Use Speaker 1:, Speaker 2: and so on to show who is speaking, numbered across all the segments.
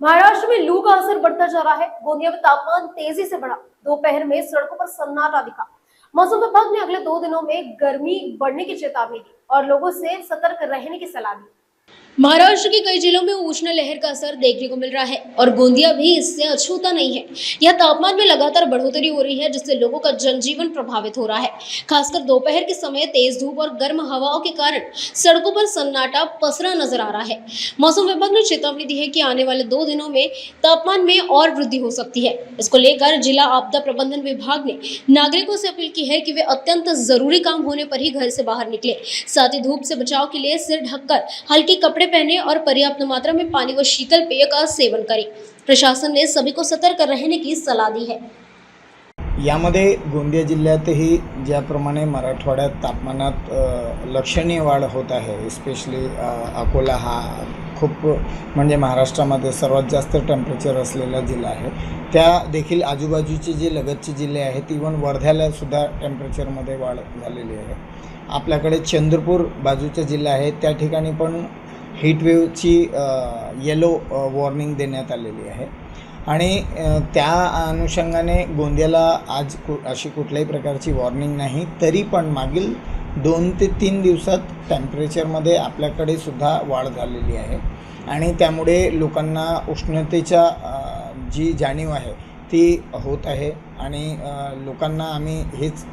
Speaker 1: महाराष्ट्र में लू का असर बढ़ता जा रहा है। गोंदिया में तापमान तेजी से बढ़ा। दोपहर में सड़कों पर सन्नाटा दिखा। मौसम विभाग ने अगले 2 दिनों में गर्मी बढ़ने की चेतावनी दी और लोगों से सतर्क रहने की सलाह दी। महाराष्ट्र के कई जिलों में उष्ण लहर का असर देखने को मिल रहा है और गोंदिया भी इससे अछूता नहीं है। यह तापमान में लगातार बढ़ोतरी हो रही है, जिससे लोगों का जनजीवन प्रभावित हो रहा है। खासकर दोपहर के समय तेज धूप और गर्म हवाओं के कारण सड़कों पर सन्नाटा पसरा नजर आ रहा है। मौसम विभाग ने चेतावनी दी है कि आने वाले 2 दिनों में तापमान में और वृद्धि हो सकती है। इसको लेकर जिला आपदा प्रबंधन विभाग ने नागरिकों से अपील की है कि वे अत्यंत जरूरी काम होने पर ही घर से बाहर निकले। साथ ही धूप से बचाव के लिए सिर ढककर हल्के कपड़े पहने और पर्याप्त मात्रा में पानी व शीतल पेय का सेवन करें। प्रशासन ने सभी को सतर्क रहने की सलाह दी है।
Speaker 2: यामध्ये गोंदिया जिल्ह्यातही ज्याप्रमाणे मराठवाड्यात तापमानात लक्षणीय वाढ होत आहे, स्पेशली अकोला हा खूप म्हणजे महाराष्ट्रामध्ये सर्वात जास्त टेम्परेचर असलेला जिल्हा आहे। त्या देखील आजूबाजूचे जे लगतचे जिल्हे आहेत, इवन वर्ध्याला सुद्धा टेम्परेचरमध्ये वाढ झालेली आहे। आपल्याकडे चंद्रपूर बाजूचा जिल्हा आहे, त्या ठिकाणी पण हीटवेव्हची येलो वॉर्निंग देण्यात आलेली आहे आणि त्या अनुषंगाने गोंदियाला आज अशी कुठल्याही प्रकारची वॉर्निंग नाही। तरी पण मागील 2 ते 3 दिवसात टेम्परेचरमध्ये आपल्याकडे सुद्धा वाढ झालेली आहे आणि त्यामुळे लोकांना उष्णतेच्या जी जाणीव आहे ती होत आहे आणि लोकांना आम्ही हेच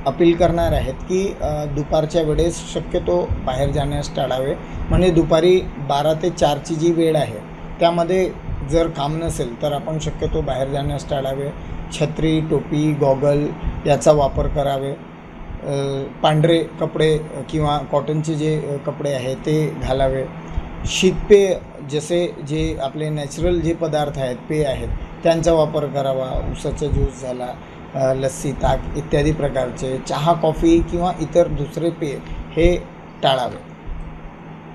Speaker 2: अपील करणार आहेत की दुपारच्या वेळेस शक्यतो बाहेर जाण्यास टाळावे। म्हणजे दुपारी 12 ते 4 ची जी वेळ आहे त्यामध्ये जर काम नसेल तर आपण शक्यतो बाहेर जाण्यास टाळावे। छत्री, टोपी, गॉगल याचा वापर करावे। पांढरे कपडे किंवा कॉटनचे जे कपडे आहेत ते घालावे। शीतपेय जसे जे आपले नॅचरल जे पदार्थ आहेत, पेय आहेत, त्यांचा वापर करावा। ऊसाचा ज्यूस झाला, लस्सी, ताक इत्यादी प्रकारचे, चहा, कॉफी किंवा इतर दुसरे पेय हे टाळावे।